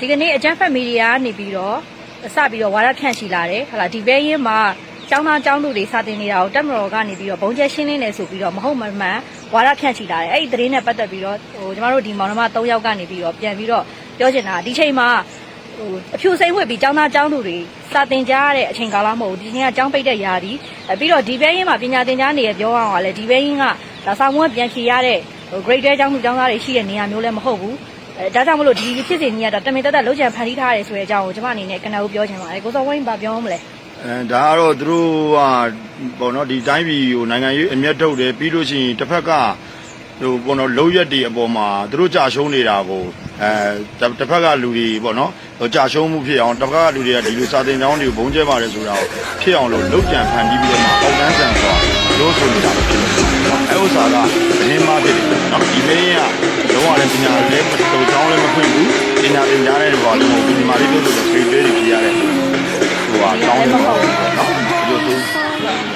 ဒီကနေ့အကြမ်းဖက်မီဒီယာကနေပြီးတော့စပြီးတော့ဝါဒဖြန့်ချီလာတယ်ဟုတ်လားဒီဘဲရင်မှာကျောင်းသားကျောင်းသူတွေစာတင်နေတာကိုတက်မတော်ကနေပြီးတော့ဘုံကျဲရှင်းလင်းနေဆိုပြီးတော့မဟုတ်မှန်ဝါဒဖြန့်ချီလာတယ်အဲ့ဒီသတင်းနဲ့ပတ်သက်ပြီးတော့ကျမတို့ဒီမောင်နှမ3ယောက်ကနေပြီးတော့ပြန်ပြီးတော့ပြောချင်တာဒီချိန်မှာအဖြူစိမ့်ဝှက်ပြီးကျောင်းသားကျောင်းသူတွေစာတင်ကြရတဲ့အချိန်ကာလမဟုတ်ဘူးဒီချိန်ကကျောင်းပိတ်တဲ့ຢာဒီပြီးတော့ဒီဘဲရင်မှာပညာသင်ကြားနေရပြောအောင်ကလည်းဒီဘဲရင်ကဒါစာမွေးပြန်ဖြေရတဲ့grade ကျောင်းသူကျောင်းသားတွေရှိတဲ့နေရာမျိုးလည်းမဟုတ်ဘူးဒါကြောင့်မလို့ဒီဖြစ်စဉ်ကြီးကတမင်တက်လောက်ကြံဖန်တီးထားတယ်ဆိုတဲ့အကြောင်းကိုကျွန်မအနေနဲ့ကနဦးပြောချင်ပါတယ်ကိုစောဝင်းဘာပြောမလဲဒါကတော့သူတို့ကပေါ့နော်ဒီတိုင်းပြည်ကိုနိုင်ငံရေးအမျက်ထုတ်တယ်ပြီးလို့ရှိရင်တစ်ဖက်ကဟိုပေါ့နော်လုံးရက်တွေအပေါ်မှာသူတို့ကြာရှုံးနေတာကိုတစ်ဖက်ကလူတွေပေါ့နော်ဟိုကြာရှုံးမှုဖြစ်အောင်တစ်ဖက်ကလူတွေကဒီလိုစာတင်ကြောင်းတွေကိုဘုံကျဲပါတယ်ဆိုတာကိုဖြစ်အောင်လို့လုံးကြံဖန်တီးပြီးတော့မှအောက်တန်းဆန်ဆိုတာလို့ဆိုနေတာဖြစ်တယ်အဲဥစ္စာကသတင်းမှားဖြစ်တယ်နော်ဒီမင်းကလုံးဝလည်းပညာလည်းမတော်ကြောင်းလည်းမဖွင့်ဘူးပညာသင်ကြားတဲ့ဘောလုံးကိုဒီမှာလေးတို့ဆိုဖေးသေးတွေဖြစ်ရတယ်ဟိုကကောင်းတယ်နော်ဒီလိုဆို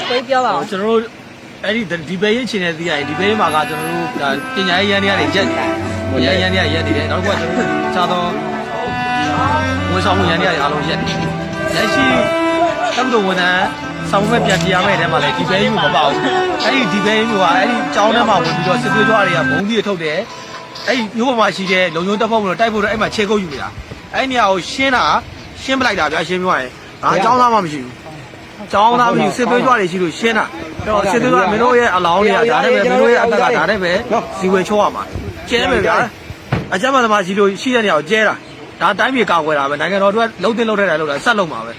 ကိုပြောပါဦးကျွန်တော်တို့အဲ့ဒီဘဲရင်ချင်တဲ့သိရရင်ဒီဘဲရင်မှာကကျွန်တော်တို့ပညာရေးရန်တွေရက်နေရန်တွေရက်နေတယ်နောက်တစ်ခုကကျွန်တော်တို့ခြားသောဝန်ဆောင်မှုရန်တွေအားလုံးရက်နေလက်ရှိတက္ကသိုလ်ဝန်ထမ်းဆောင်ရွက်ပြန်ပြရမယ့်တဲမှာလည်းဒီဘဲရင်မပေါ့ဘူးအဲ့ဒီဘဲရင်ကအဲ့ဒီကျောင်းထဲမှာဝင်ပြီးတော့စစ်သွေးကြွတွေကဘုံကြီးထုတ်တယ်အဲ့ဒီမြို့ပေါ်မှာရှိတဲ့လုံခြုံတပ်ဖွဲ့ဝင်တွေတိုက်ဖို့တော့အဲ့မှာခြေကုပ်ယူနေတာအဲ့နေရာကိုရှင်းပလိုက်တာဗျာရှင်းပြောရင်ငါကျောင်းသားမှမရှိဘူးကျောင်းသားမရှိစစ်သွေးကြွတွေရှိလို့ရှင်းတာအဲ့တော့စစ်သွေးကြွမင်းတို့ရဲ့အလောင်းတွေကဒါနဲ့ပဲမင်းတို့ရဲ့အသက်ကဒါနဲ့ပဲဇီဝေချိုးရမှာကျဲမယ်ဗျာအကြမ်းဖက်သမားရှိလို့ရှိတဲ့နေရာကိုကျဲတာဒါတိုင်းပြည်ကာကွယ်တာပဲနိုင်ငံတော်တို့ကလုံးတင်လုံးထဲတယ်လို့လားဆက်လုံးမှာပဲ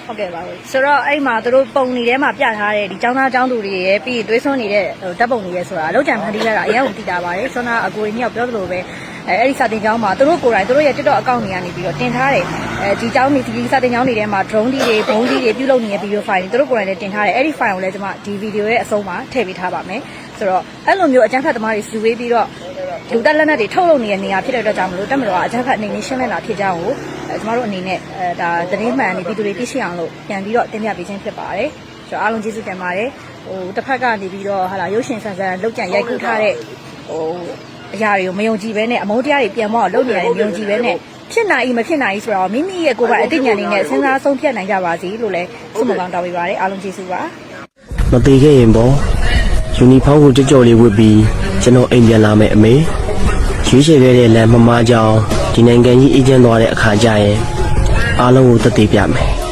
ဟုတ်ကဲ့ပါဆိုတော့အဲ့မှာသူတို့ပုံနေထဲမှာပြထားတဲ့ဒီចောင်းသားចောင်းသူတွေရဲ့ပြီးသွေးစွန်းနေတဲ့ဓာတ်ပုံတွေရဲ့ဆိုတာလောက်ကြံဖန်တီးရတာအရင်ကသိတာပါတယ်ဆွမ်းနာအကိုကြီးညောက်ပြောသလိုပဲအဲ့ဒီစာတင်ကျောင်းမှာသူတို့ကိုယ်တိုင်သူတို့ရဲ့ TikTok အကောင့်တွေကနေပြီးတော့တင်ထားတယ်ဒီကျောင်းတွေဒီစာတင်ကျောင်းတွေထဲမှာ drone တွေဘုံတွေပြုလုပ်နေတဲ့ video file တွေသူတို့ကိုယ်တိုင်လည်းတင်ထားတယ်အဲ့ဒီ file ကိုလည်းကျွန်မဒီ video ရဲ့အဆုံးမှာထည့်ပေးထားပါမယ်ဆိုတော့အဲ့လိုမျိုးအကြမ်းဖက်သမားတွေစုဝေးပြီးတော့လူတက်လက်နက်တွေထုတ်လုပ်နေတဲ့နေရာဖြစ်တဲ့အတွက်ကြောင့်မလို့တက်မတော်ကအကြမ်းဖက်အနေနဲ့ရှင်းလင်းလာဖြစ်ကြကိုကျွန်တော်တို့အနေနဲ့ဒါသတင်းမှန်နေပြည်သူတွေသိရှိအောင်လို့ပြန်ပြီးတော့တင်ပြပေးခြင်းဖြစ်ပါတယ်ဆိုတော့အားလုံးကျေးဇူးတင်ပါတယ်ဟိုတစ်ဖက်ကနေပြီးတော့ဟာလာရုပ်ရှင်ဆန်ဆန်လောက်ကြံရိုက်ကူးထားတဲ့ဟိုအရာတွေကိုမယုံကြည်ဘဲနဲ့အမုန်းတရားတွေပြန်မအောင်လုပ်နေရတယ်မယုံကြည်ဘဲနဲ့ဖြစ်နိုင်မဖြစ်နိုင်ဆိုတော့မိမိရဲ့ကိုယ်ပိုင်အသိဉာဏ်နဲ့စဉ်းစားဆုံးဖြတ်နိုင်ကြပါစေလို့လည်းဆုမကောင်းတောင်းပေးပါတယ်အားလုံးကျေးဇူးပါမသေးခဲ့ရင်ပေါ့ယူနီဖောင်းကိုကြော်လေးဝတ်ပြီးကျွန်တော်အိမ်ပြန်လာမယ်အမေရွေးချယ်ခဲ့တဲ့လမ်းမမကြောင်ဒီနိုင်ငံကြီးအေးချမ်းသွားတဲ့အခါကျရင်အားလုံးကိုသက်သေပြမယ်